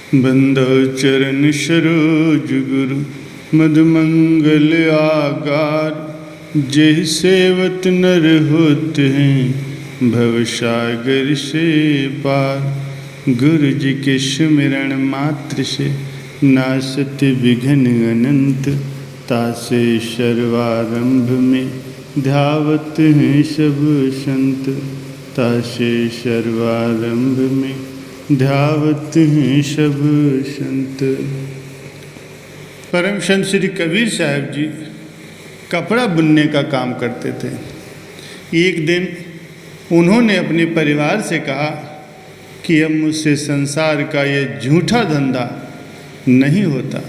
बंदो चरण सरोज गुरु मधुमंगल आगार। जेहि सेवत नर होत हैं भवसागर से पार। गुरु जी के सुमिरन मात्र से नासत विघ्न अनंत। तासे सर्वारंभ में ध्यावत हैं सब संत। तासे सर्वारंभ में ध्यावत हैं सब संत। परम संत श्री कबीर साहब जी कपड़ा बुनने का काम करते थे। एक दिन उन्होंने अपने परिवार से कहा कि अब मुझसे संसार का ये झूठा धंधा नहीं होता।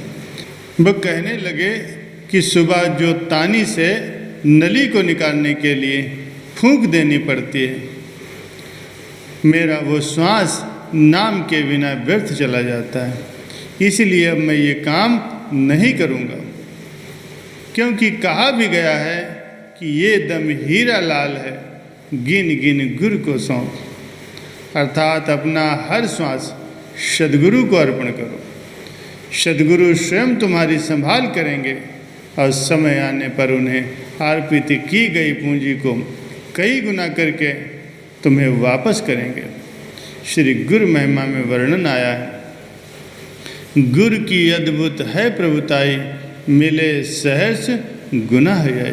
वह कहने लगे कि सुबह जो तानी से नली को निकालने के लिए फूंक देनी पड़ती है, मेरा वो श्वास नाम के बिना व्यर्थ चला जाता है। इसलिए अब मैं ये काम नहीं करूँगा, क्योंकि कहा भी गया है कि ये दम हीरा लाल है, गिन गिन गुरु को सौंप। अर्थात अपना हर श्वास सद्गुरु को अर्पण करो। सद्गुरु स्वयं तुम्हारी संभाल करेंगे और समय आने पर उन्हें अर्पित की गई पूंजी को कई गुना करके तुम्हें वापस करेंगे। श्री गुरु महिमा में वर्णन आया है, गुरु की अद्भुत है प्रभुताई, मिले सहर्ष गुना है।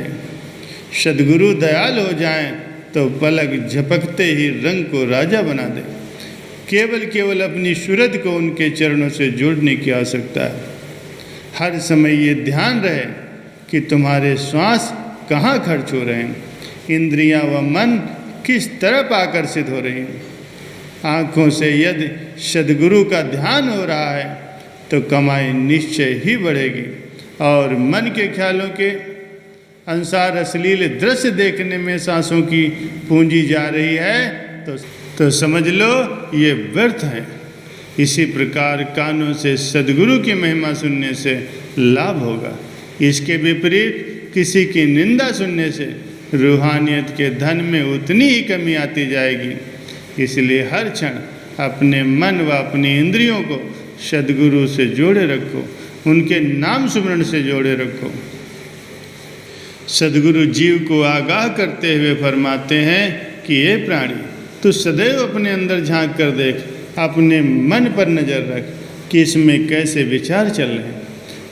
सद्गुरु दयाल हो जाएं तो पलक झपकते ही रंग को राजा बना दे। केवल अपनी सूरत को उनके चरणों से जोड़ने की आवश्यकता है। हर समय ये ध्यान रहे कि तुम्हारे श्वास कहाँ खर्च हो रहे हैं, इंद्रियां व मन किस तरफ आकर्षित हो रही हैं। आँखों से यदि सद्गुरु का ध्यान हो रहा है तो कमाई निश्चय ही बढ़ेगी, और मन के ख्यालों के अनुसार अश्लील दृश्य देखने में सांसों की पूंजी जा रही है तो समझ लो ये व्यर्थ है। इसी प्रकार कानों से सद्गुरु की महिमा सुनने से लाभ होगा। इसके विपरीत किसी की निंदा सुनने से रूहानियत के धन में उतनी ही कमी आती जाएगी। इसलिए हर क्षण अपने मन व अपनी इंद्रियों को सद्गुरु से जोड़े रखो, उनके नाम सुमरण से जोड़े रखो। सद्गुरु जीव को आगाह करते हुए फरमाते हैं कि ये प्राणी, तू सदैव अपने अंदर झांक कर देख, अपने मन पर नज़र रख कि इसमें कैसे विचार चल रहे हैं।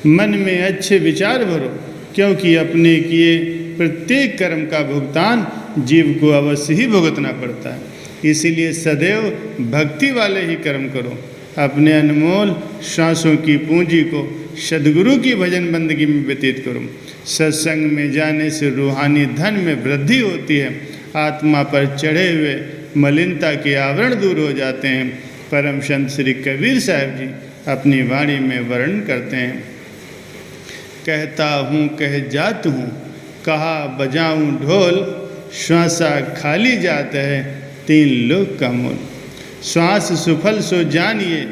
मन में अच्छे विचार भरो, क्योंकि अपने किए प्रत्येक कर्म का भुगतान जीव को अवश्य ही भुगतना पड़ता है। इसीलिए सदैव भक्ति वाले ही कर्म करो। अपने अनमोल श्वासों की पूंजी को सद्गुरु की भजन बंदगी में व्यतीत करो। सत्संग में जाने से रूहानी धन में वृद्धि होती है। आत्मा पर चढ़े हुए मलिनता के आवरण दूर हो जाते हैं। परम संत श्री कबीर साहब जी अपनी वाणी में वर्णन करते हैं, कहता हूँ कह जात हूँ, कहा बजाऊँ ढोल, श्वासा खाली जाता है तीन लोक का मोल। श्वास सुफल सो जानिए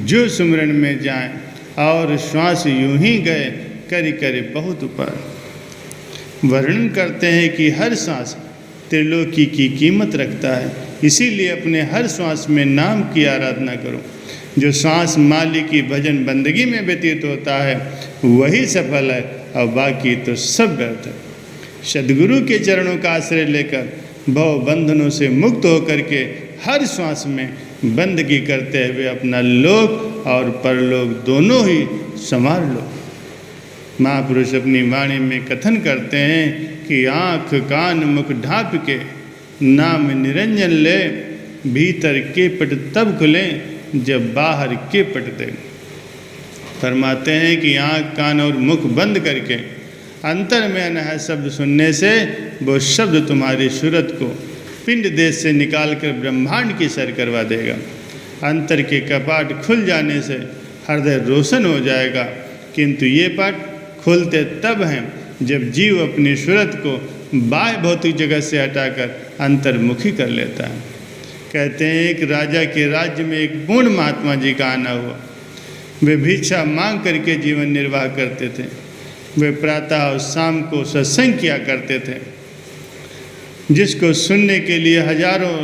जो सुमरन में जाए, और श्वास यूं ही गए करि करि बहुत उपाय। वर्णन करते हैं कि हर सांस त्रिलोकी की कीमत रखता है। इसीलिए अपने हर श्वास में नाम की आराधना करो। जो श्वास मालिक की भजन बंदगी में व्यतीत होता है वही सफल है, और बाकी तो सब व्यर्थ है। सद्गुरु के चरणों का आश्रय लेकर भव बंधनों से मुक्त होकर के हर श्वास में बंदगी करते हुए अपना लोक और परलोक दोनों ही संवार लो। महापुरुष अपनी वाणी में कथन करते हैं कि आँख कान मुख ढाँप के नाम निरंजन ले, भीतर के पट तब खुलें जब बाहर के पट दे। फरमाते हैं कि आँख कान और मुख बंद करके अंतर में अनहद शब्द सुनने से वो शब्द तुम्हारी सूरत को पिंड देश से निकालकर ब्रह्मांड की सैर करवा देगा। अंतर के कपाट खुल जाने से हृदय रोशन हो जाएगा, किंतु ये पट खुलते तब हैं जब जीव अपनी सूरत को बाह्य भौतिक जगत से हटाकर अंतर्मुखी कर लेता है। कहते हैं एक राजा के राज्य में एक पूर्ण महात्मा जी का आना हुआ। वे भिक्षा मांग करके जीवन निर्वाह करते थे। वे प्रातः और शाम को सत्संग किया करते थे, जिसको सुनने के लिए हजारों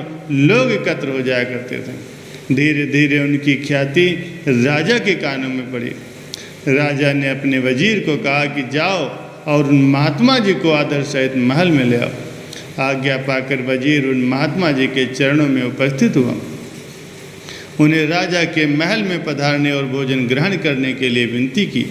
लोग एकत्र हो जाया करते थे। धीरे धीरे उनकी ख्याति राजा के कानों में पड़ी। राजा ने अपने वजीर को कहा कि जाओ और उन महात्मा जी को आदर सहित महल में ले आओ। आज्ञा पाकर वजीर उन महात्मा जी के चरणों में उपस्थित हुआ। उन्हें राजा के महल में पधारने और भोजन ग्रहण करने के लिए विनती की।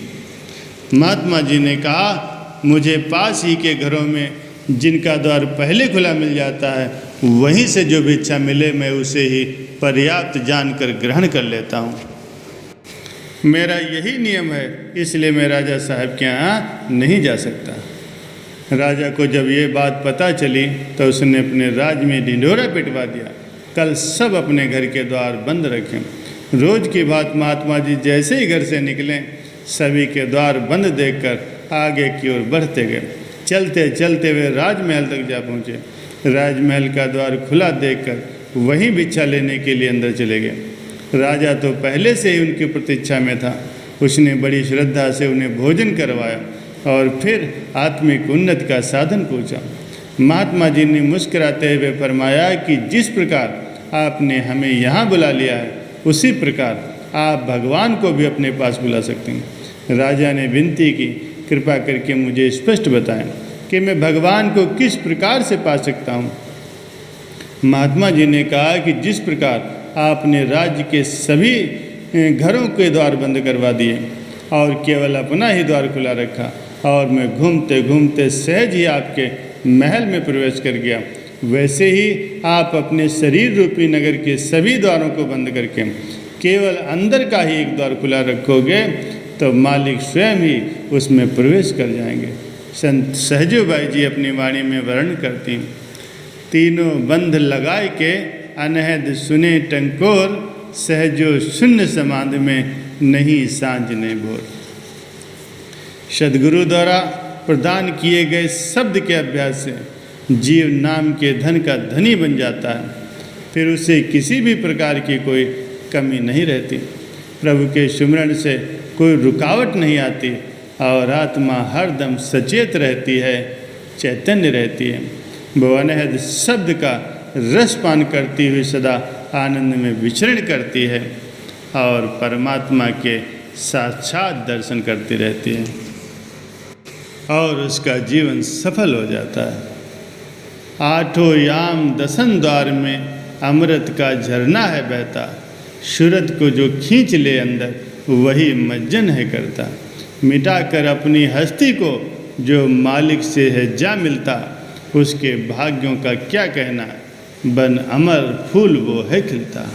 महात्मा जी ने कहा, मुझे पास ही के घरों में जिनका द्वार पहले खुला मिल जाता है, वहीं से जो भिक्षा मिले मैं उसे ही पर्याप्त जानकर ग्रहण कर लेता हूँ। मेरा यही नियम है, इसलिए मैं राजा साहब के यहाँ नहीं जा सकता। राजा को जब ये बात पता चली तो उसने अपने राज में ढिंढोरा पिटवा दिया। कल सब अपने घर के द्वार बंद रखें। रोज की बात महात्मा जी जैसे ही घर से निकलें, सभी के द्वार बंद देखकर आगे की ओर बढ़ते गए। चलते चलते वे राजमहल तक जा पहुँचे। राजमहल का द्वार खुला देखकर वहीं भिक्षा लेने के लिए अंदर चले गए। राजा तो पहले से ही उनकी प्रतीक्षा में था। उसने बड़ी श्रद्धा से उन्हें भोजन करवाया और फिर आत्मिक उन्नति का साधन पूछा। महात्मा जी ने मुस्कुराते हुए फरमाया कि जिस प्रकार आपने हमें यहाँ बुला लिया है, उसी प्रकार आप भगवान को भी अपने पास बुला सकते हैं। राजा ने विनती की, कृपा करके मुझे स्पष्ट बताएं कि मैं भगवान को किस प्रकार से पा सकता हूँ। महात्मा जी ने कहा कि जिस प्रकार आपने राज्य के सभी घरों के द्वार बंद करवा दिए और केवल अपना ही द्वार खुला रखा, और मैं घूमते घूमते सहज ही आपके महल में प्रवेश कर गया, वैसे ही आप अपने शरीर रूपी नगर के सभी द्वारों को बंद करके केवल अंदर का ही एक द्वार खुला रखोगे तो मालिक स्वयं ही उसमें प्रवेश कर जाएंगे। संत सहजो भाई जी अपनी वाणी में वर्णन करती हैं, तीनों बंध लगाए के अनहद सुने टंकोर, सहजो शून्य समाधि में नहीं सांझ ने भोर। सद्गुरु द्वारा प्रदान किए गए शब्द के अभ्यास से जीव नाम के धन का धनी बन जाता है, फिर उसे किसी भी प्रकार की कोई कमी नहीं रहती। प्रभु के सुमिरन से कोई रुकावट नहीं आती और आत्मा हरदम सचेत रहती है, चैतन्य रहती है। वो अनहद शब्द का रस पान करती हुई सदा आनंद में विचरण करती है और परमात्मा के साक्षात दर्शन करती रहती है और उसका जीवन सफल हो जाता है। आठों याम दसन द्वार में अमृत का झरना है बहता, सूरत को जो खींच ले अंदर वही मज्जन है करता। मिटाकर अपनी हस्ती को जो मालिक से है जा मिलता, उसके भाग्यों का क्या कहना, बन अमर फूल वो है खिलता।